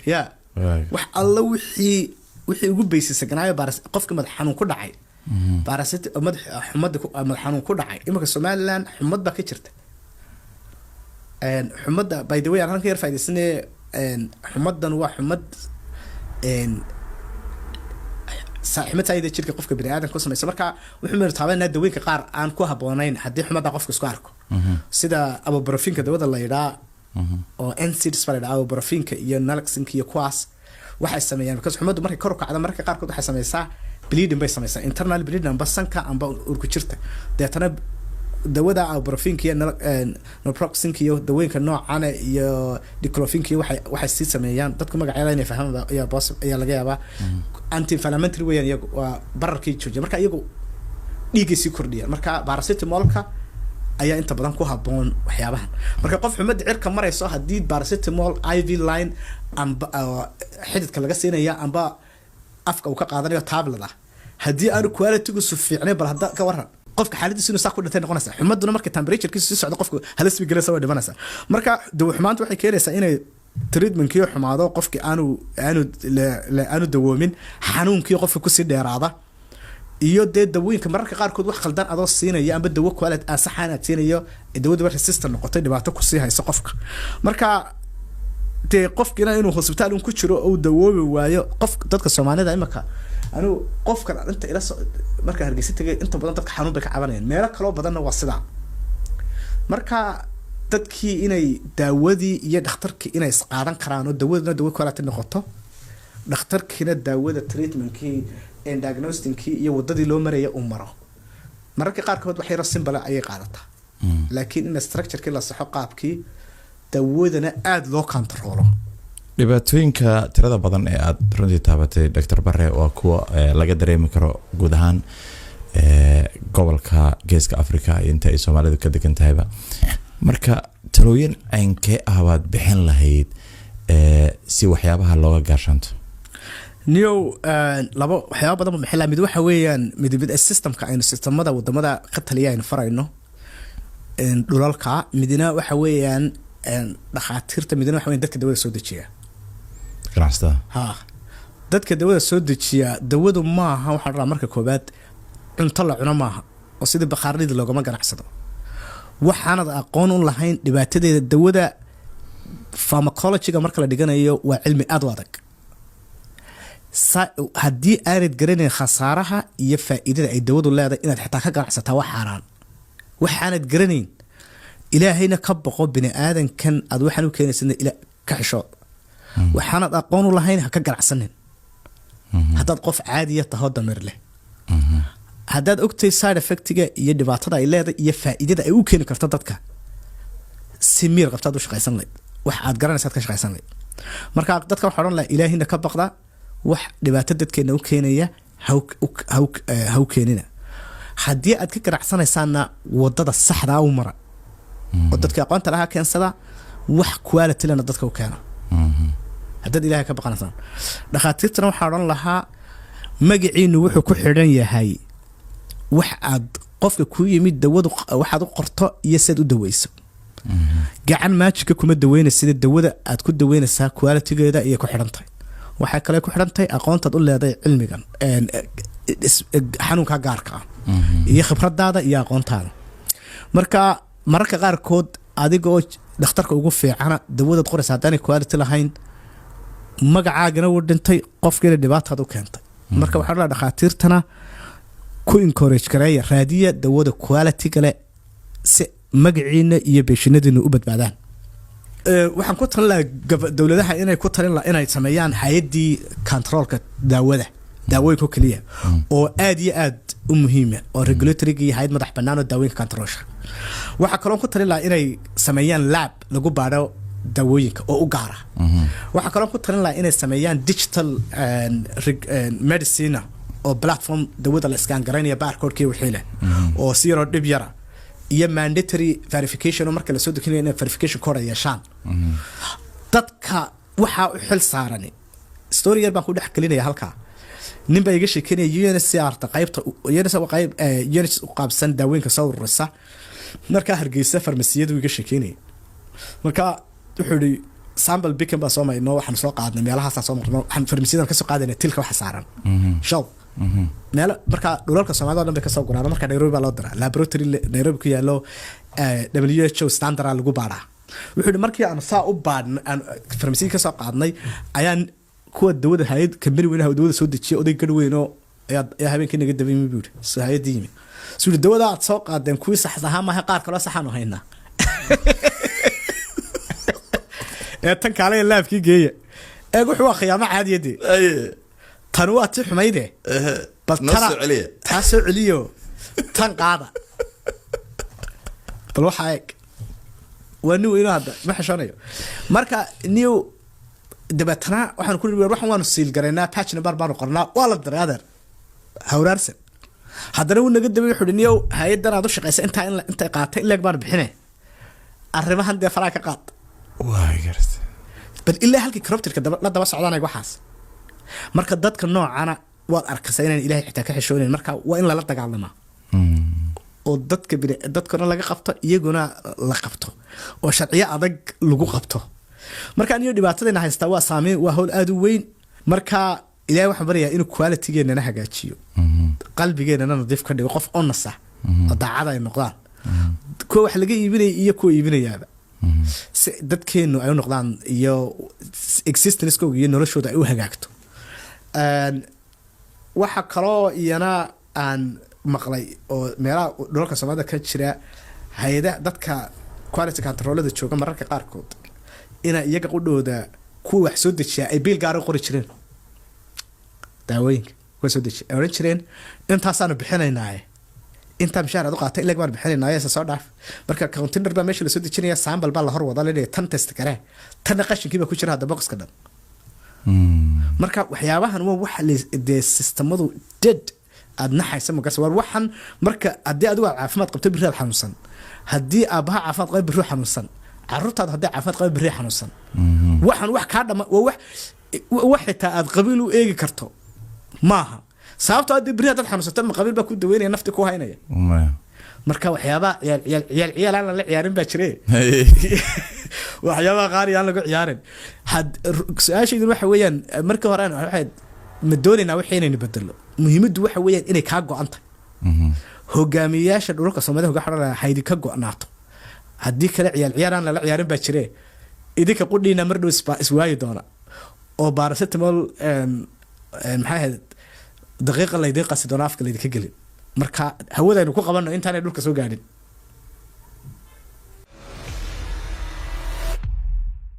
يا wax alla wixii ugu beysisaganayo baras qofka madax xanuun ku dhacay barasit madax xumad xanuun ku dhacay imika Somaliland xumad ba ka jirta xumada by the way aan ka yar faa'iideysnay xumadan waa xumad saaxiibta ayda jirka qofka bini'aadan ku sameeyay marka wuxuu meertaabana dawooyinka qaar aan ku haboonayn hadii xumada qofka isku arko sida ibuprofen dawada la yiraahdo oo NSAIDs fara ibuprofen iyo naloxone iyo kuwaas waxay sameeyaan because xumadu markay kor u kacdo markay qaar kood waxay sameeysaa bleeding bay sameeysaa internal bleeding amba sanka amba urku jirta deetana dawada ibuprofen iyo naproxen iyo dawooyinka noocan iyo diclofenac waxay si sameeyaan dadku magacyada inay fahmaan ayaa boos ayaa laga yaabaa anti inflammatory weeyaan iyagu waa bararkii joojiya marka iyagu dhiigisi kordhiya marka paracetamolka ayaa inta badan ku haboon waxyaabahan marka qof xumad cirka marayso hadii paracetamol IV line amba xididka laga siinaya amba afka uu ka qaadanayo tablet hadii aanu quality-gu soo fiicnay bal hadda ka waran qofka xaaladiisu inuu sax ku dhintay noqonaysa xumaduna markay temperature-kiisu sii socdo qofku halis bi galay soo dhimanaysa marka dawo xumaanta waxay keenaysaa inay treatment-kii xumaado qofkii aanu dawoomin xanuunkii qofka ku sii dheeraada iyo dawooyinka mararka qaar kood wax khaldan adoo siinaya amba dawo quality saxan aad siinayo dawada resistant noqotay dhibaato ku sii hayso qofka marka qofkina inuu hospital ku jiro oo dawoobi waayo qof dadka Soomaalida imaka anu qofkan inta ila marka hargeysa tagay inta badan dadka xanuun bay ka cabanayaan meelo kale oo badan waa sida marka dadkii inay daawadii iyo dhakhtarkii inay isqaadan karaan oo dawadana dawo quality noqoto dhakhtarkiina daawada treatment-kii and diagnostic-kii iyo wadadii loo maray u maro mararka qaar kood waxay simple ayay qaadataa laakiin in structure-kii la saxo qaabkii dawadana aad loo controlo dhibaatooyinka tirada badan ee aad runtii taabatay Dr. Barre waa kuwa laga dareemi karo guud ahaan gobolka Geeska Afrika inta ay Soomaalidu ka degan tahayba marka talooyin aankee ahaad bixin lahayd si waxyaabaha looga gaashanto niyo laba waxyaabo badan ma xilaa mid waxa weeyaan mid systemka aynu systemada wadamada ka taliyaan farayno dhulalka midina waxa weeyaan dhaqaatiirta midina waxa weeyaan dadka dawada soo dejiya ganacsada dadka dawada soo dejiya dawadu maaha waxa la marka koobaad cunto la cuno maaha oo sidii bakhaarida loogama ganacsado waxaanad aqoon u lahayn dhibaatadeeda dawada pharmacology-ga marka la dhiganayo waa cilmi aad u adag haddii aanad garanayn khasaaraha iyo faa'iidada ay dawadu leedahay inaad xitaa ka ganacsataa wax xaaraan waxaanad garanayn ilaahayna ka boqo bini'aadankan aad waxaan u keenaysaa ila ka xishood waxaanad aqoon u lahayn ha ka ganacsanin haddaad qof caadiya taho damir leh haddaad ogtay side effect-ga iyo dhibaatada ay leedahay iyo faa'iidada ay u keeni karto dadka si miir qabtaad u shaqaysan lahayd wax aad garanaysaad ka shaqaysan lahayd marka dadka waxaa odhan lahaa ilaahayna ka baqda wax dhibaato dadkeena u keenaya ha u keenina haddii aad ka ganacsanaysaana wadada saxda u mara oo dadka aqoonta lahaa keensada wax quality lana dadka u keena haddaad ilaahay ka baqanaysaan dhakhaatiirtana waxaa odhan lahaa magaciinu wuxuu ku xidhan yahay wax aad qofka ku yimid dawadu waxaad u qorto iyo sida u daweyso gacan maajiga kuma daweynaysa sida dawada aad ku daweynaysaa quality-geeda iyo ku xidhantahay waxay kale ku xidhantahay aqoontaad u leedahay cilmigan xanuunka gaarka ah iyo khibradaada iyo aqoontaada marka mararka qaarkood adigoo dhakhtarka ugu fiicana dawadaad qoraysa haddaanay quality lahayn magacaagana wuu dhintay qofkiina dhibaataad u keentay marka waxaa la dhakhaatiirtana ku encourage gareeya raadiya dawada quality gale si magaciina iyo beeshinadiina u badbaadaan waxaan ku talin lahaa dawladaha inay ku talin lahaa inay sameeyaan hay'adii controlka daawooyinka kaliya oo aad iyo aad u muhiim ah oo regulatory-ga iyo hay'ad madax bannaan oo daawooyinka controlsha waxa kale oo ku talin lahaa inay sameeyaan lab lagu baadho daawooyinka oo u gaara waxa kale oo ku talin lahaa inay sameeyaan digital medicine oo platform dawada la iskaan garanaya barcode-kii wixii leh oo si yaroo dhib yara iyo mandatory verification oo marka la soo dejiyo inay verification code ay yeeshaan dadka waxa u xil saaran story yar baan ku dhex gelinaya halka nin baa iga sheekeynaya UNHCR ta qaybta UNHCR u qaabsan daawooyinka soo ururisa marka Hargeysa farmasiyadu iga sheekeynaya marka wuxuu yiri sample bikan baa soo maynoo waxaan soo qaadnay meelahaasaan soo marno waxaan farmasiyadan kasoo qaadayna tilka waxa saaran show meelo marka dhulalka Soomaalida oo dhan bay kasoo guraan marka Nairobi baa loo diraa laboratory Nairobi ku yaalo WHO standard lagu baaraa wuxuu markii aan saa u baadn aan farmasiya kasoo qaadnay ayaan kuwa dawada hay'ad kamid weyn dawada soo dejiyay oday gadweyno ayaa habeenkii naga dabay buur soo hay'adiimi soo dawada aad soo qaadeen kuwii sax ahaa ma qaar kale saxan oo hayna tan kale laafkii geeya ee wuxuu khiyaamo caadiyadii tan waa tii xumayde bal taasoo celiyo tan qaada bal waxa ay wanu ina hada ma xishanayo marka new dabatana waxaan ku leeyahay waxaan waanu siil gareynaa patch number baan qornaa waa la daraader hawraarsan haddana uu naga dabay xudiniyo hay'adan aad u shaqeysa inta qaatay in leeg baan bixinay arrimahan de faraa ka qaad waa gartay bal ilaa halkii corrupted la daba socdaan ay waxaas marka dadka noocana waad arkaysaa inaan ilaahay xitaa ka xishoonin marka waa in la dagaalama oo dadkana laga qabto iyaguna la qabto oo sharciyo adag lagu qabto marka aniyo dhibaatadayna haysta waa saameyn waa hawl aad u weyn marka ilaahay waxaan barayaa inuu quality-geena hagaajiyo qalbigeena nadiif ka dhigo qof honest ah oo daacad ay noqdaan kuwa wax laga iibinay iyo kuwa iibinayaaba si dadkeenu ay u noqdaan iyo existence-kooda iyo noloshooda ay u hagaagto waxa kaloo iyana aan maqlay oo meelaha dhulalka Soomaalida ka jira hay'adaha dadka quality control-da jooga mararka qaarkood ina iyaga qudhooda kuwa wax soo dejiya ay biil gaar ah qori jireen daawooyinka kuwa soo dejiya ay oran jireen intaasaan bixinaynaa inta mishaar aad u qaatay ilaa baan bixinaynaa soo dhaaf marka container baa meesha la soo dejinaya sample baa la hor wada leeyahay tan test kare tan qashinkii baa ku jira hada boxka dhan marka waxyaabahan waa wax de systemadu dead aad naxaysa markaas war waxan marka hadii adigu caafimaad qabto biraad xanuunsan hadii aabaha caafimaad qabo biru xanuunsan carruurtaada hadii caafimaad qabo biru xanuunsan waxan wax ka dhama wax xitaa aad qabiil u eegi karto maaha sababtoo ah biraad dad xanuunsan ma qabiil baa ku daweynaya nafti ku haynaya marka waxyaabaha ciyaal aan la ciyaarin baa jirey waxyaabaha qaar aan lagu ciyaarin su'aashaydu waxa weeyaan markii hore aan waxay ma doonayna wax inaynu bedelo muhiimadu waxa weeyaan inay ka go'anta hogaamiyaasha dhulalka Soomaalida uga xaran haydi ka go'naato hadii kale ciyaal aan la ciyaarin baa jirey idinka qudhiina mar dhow iswaayi doona oo paracetamol maxay ahayd daqiiqa la idin qasi doona afka la idinka gelin marka hawadaynu ku qabanno intaan ay dhulka soo gaadhin